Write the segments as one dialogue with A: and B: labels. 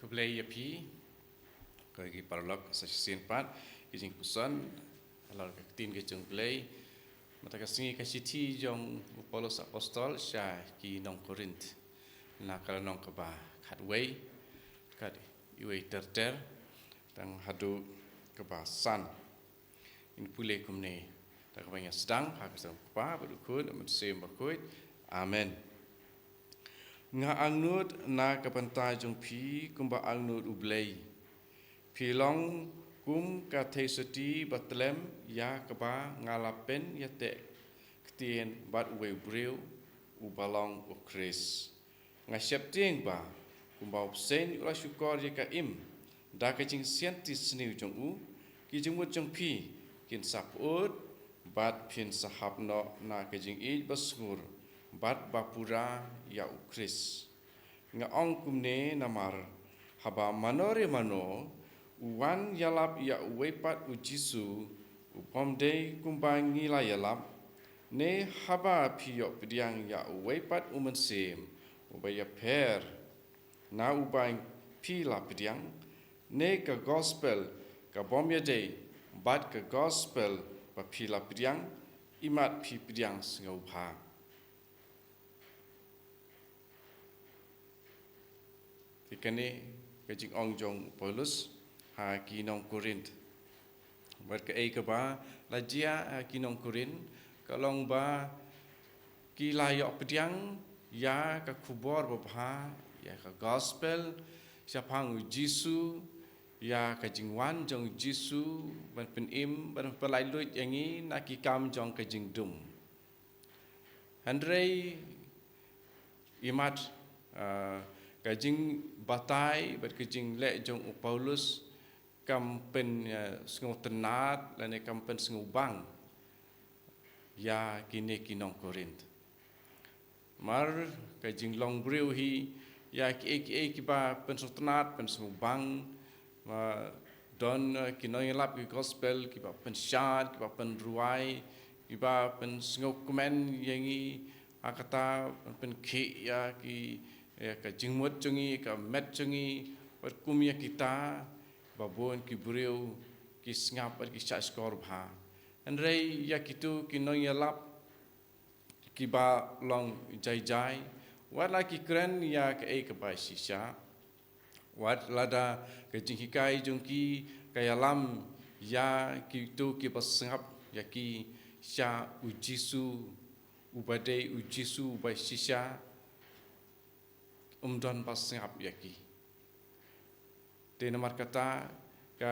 A: Play api kagi parlok sa sin pat kijing pusan alor ka tin ke jong play mata ka singi ka siti jong Paulus apostol sya ki nong Korint na kala nong ka ba khat wei kat iwe ter tang hadu ka ba san in pule kumne ta ka banya sedang ha ka sang pa berukun amat sem bakuit amen nga angnut na kapanta jong pi kumba angnut ublei pi long kum ka theisati batlem ya kaba ngalapen ya te ktien bat we breu u balong u kris nga septing ba kumba upsen ula syukor ya ka im da ka jing siantis sniu jong u ki jengmut jong pi kin saput bat pin sahap no na ka jing i basngur bat bapura ya ukris nga ong kumne namar haba manore mano uwan yalap ya wepat u jisu upomde kumbangi la yalap ne haba piyo pediang ya wepat umensem ubaya per na ubang pila pediang ne ka gospel ka bomya day bat ka gospel pa pila pediang imat pi pediang sengau ha Tikane kajing ong jong Paulus ha kinong Korint. Buat ke ka ba lajia kinong Korint kalong ba ki layok pediang ya ka kubor babha ya ka gospel siapang Jisu ya kajing wan jong Jisu ban penim ban pelai lut yangi naki kam jong kajing dum. Handrei imat kajing batai bat kajing le jong Paulus kampen sengau tenat lane kampen sengau bang ya kini kinong Korint mar kajing long breu hi ya ki ba pen tenat pen sengau bang don kinong lap ki gospel ki ba pen syad ki ba pen ruai ki ba pen sengau komen yangi akata pen ki ya ki ya ka jingmut chungi ka met chungi wat kumya kita babon ki breu ki ngap ki cha skor bha anrei ya kitu kinong yalap ki ba long jai wat la ki kren ya ka ka ba shisha wat lada ka jinghikai jungki kayalam ya kitu ki pasngap ya ki sha ujisu ubade ujisu ba shisha don pasngap yaki te namar kata ka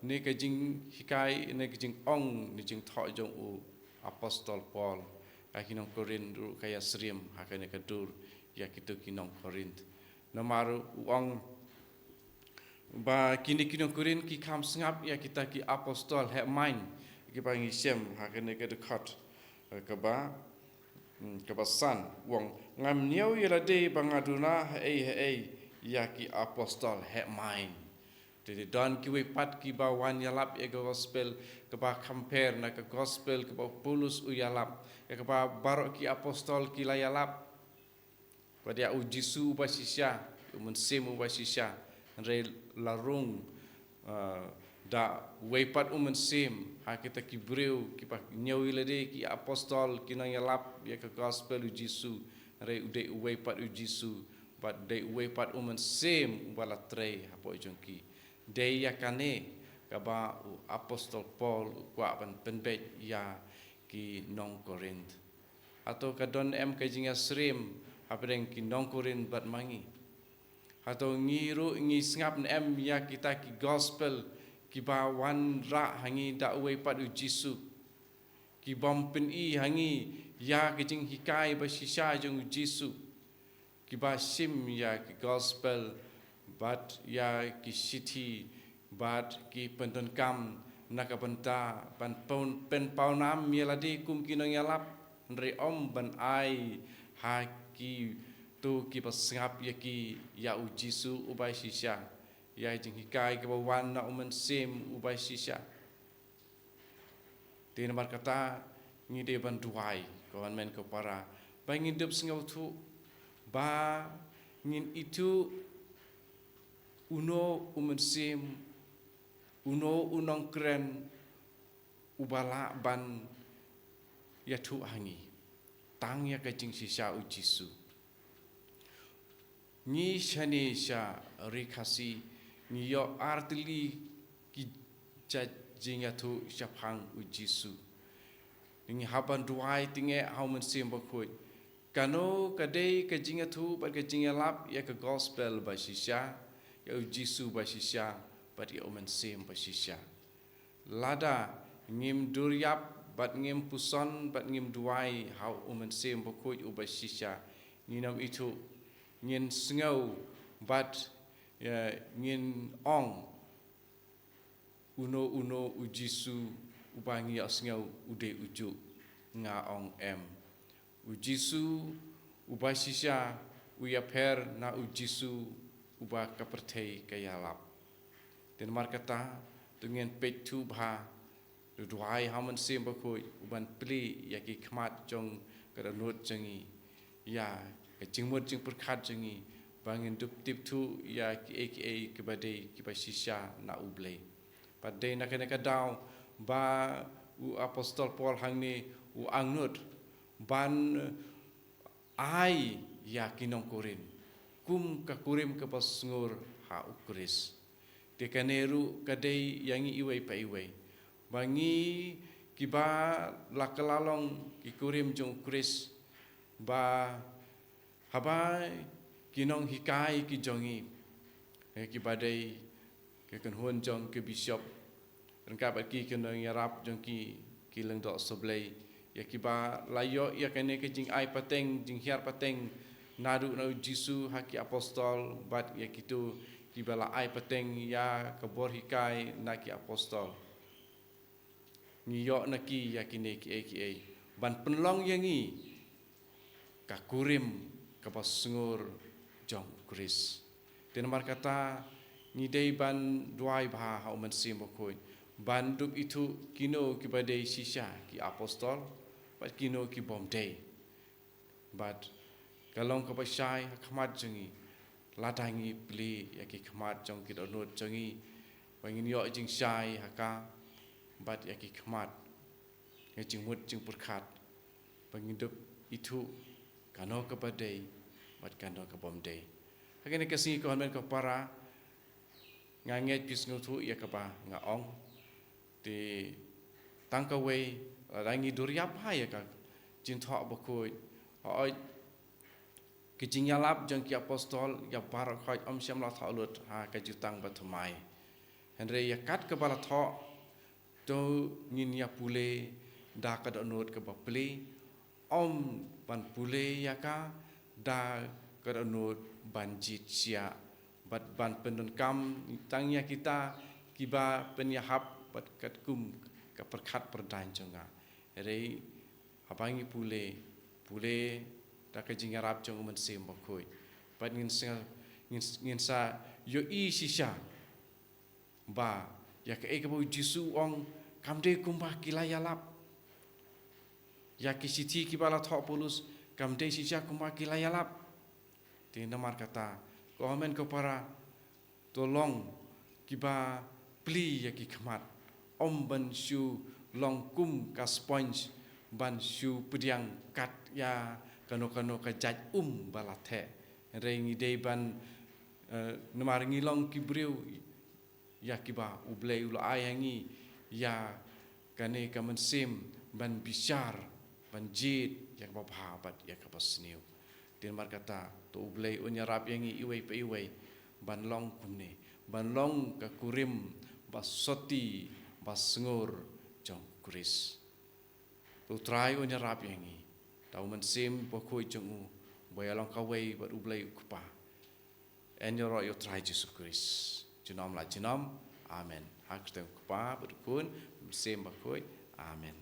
A: ni kajing hikai ni kajing ong ni jing tho jong u apostol Paul ka kinong Korint ru kaya srim hakane kadur ya kitu kinong Korint namar ong ba kini kinong Korint ki kam sngap ya kita ki apostol he main ki pangi sem hakane kadukhat ka ba kebasan wong ngam niau ira de bangaduna ya ki apostol he main de don ki we pat ki ba wan yalap e gospel ke ba compare na ke gospel ke ba Paulus u yalap ke ba barok ki apostol ki la yalap pada u Jisu ba sisya mun semu ba sisya re larung da wepat sem ha kita ki breu ki pa nyau ilade ki apostol ki nang yalap ya ka gospel u Jisu re ude wepat u Jisu but de wepat sem bala tre apo jongki de ya kane ka ba apostol Paul kwa ban penbet ya ki nong Korint atau ka don ka jinga srim apreng ki nong Korint bat mangi atau ngiru ngisngap ya kita ki gospel ki ba wan ra hangi da we pat u Jisu ki bom pen hangi ya ki jing hikai ba shisha jong Jisu ki ba sim ya ki gospel bat ya ki city bat ki penton kam nakabanta pan pen paunam yeladi kum kinong yalap re om ban ai ha ki tu ki pasngap ya ki ya u Jisu u ba shisha ya jing hikai ke bawan na sem ubai sisya di nomor kata ngide ban duai kawan men ko para ba ngidep sengau tu ba ngin itu uno umensim uno unong kren ubala ban ya thu hangi tang ya kajing sisa ujisu ni shani sha rikasi ni yo artili ki jajing ya thu shapang ujisu ni haban duai tinge haumen sim bakoi kano kadai kajing ya thu ba kajing ya lap ya ka gospel ba sisa ya ujisu ba sisa ba ya umen sim ba sisa lada ngim duryap bat ngim puson bat ngim duai hau umen sim bakoi uba sisa ninam itu ngin sngau bat ngin ong uno ujisu ubangi asngau ude uju nga ong em ujisu ubasisya uyaper na ujisu uba kapertei kayalap den markata dengan petu bha duai haman sim bakoi uban pli yaki khmat jong karanut jangi ya kejingmut jing perkhat jangi bangin dup tip tu ya ki kebadai kibasisya na uble padai nak kena kadau ba u apostol Paul hangni u angnut ban ai ya kinong korin kum ka kurim ka pasngur ha ukris tekaneru kadai yangi iwai pa iwai bangi kiba lakalalong kikurim jong ukris ba habai kinong hikai ki jongi ki badai ke kenhun jong ke bishop rengkap ki kenong yarap jong ki leng dok seblai ya ki ba layo ya kene ke jing ai pateng jing hiar pateng nadu na jisu haki apostol bat ya kitu ki bala ai pateng ya kebor hikai na ki apostol ngiyok na ki ya kine ki ban penlong yangi ka kurim ka pasungur jong kris tenamar kata ni dei ban duai bha ha man sim bakoi ban dup itu kino ki badai sisa ki apostol bat kino ki bom dei bat kalong ka pasai khmat jangi ladangi pli ya ki khmat jong ki donut jangi bangin yo jing sai haka bat ya ki khmat ya jing mut jing purkhat bangin dup itu kano ka badai bat kano ka bom dei hakene kasi ko han ka para nganget pis ngutu ya ka ba nga ong ti tangka wei rangi duryap ha ya ka jin tho bakoi oi ki jing yalap jang ki apostol ya bar khoi om syam la thalut ha ka jutang bathmai henre ya kat ka bala tho to ngin ya pule da ka donot ka bapli om ban pule ya ka da ka donot banjit sia bat ban pendon kam tangnya kita kiba penyahap bat kat kum ka perkhat perdan jonga rei habangi pule da ka jing arab jong men sim bakoi bat ngin sa yo i sisa ba ya ka e ka bo jisu ong kamde kumba kilayalap ya ki siti ki bala tho polus kamde sisa kumba kilayalap ti namar kata komen ko para tolong kiba pli ya ki khmat om ban shu long kum ka sponge ban shu pediang kat ya kano ka jaj bala the rengi dei ban namar ngilong ki breu ya kiba ublei ula ayangi ya kane ka mensim ban bisyar ban jid ya ba bhabat ya ka pasniu tin mar kata to ublei unyarap yangi iwei pa iwei ban long kumne ban long ka kurim basoti basngur jong kuris to try unyarap yangi tau mensim pokoi jong bayalong ka wei bat ublei kupa and you try Jesus Christ Jinom la jinom, amen. Hak tem kupa berkun, sim bakoi, amen.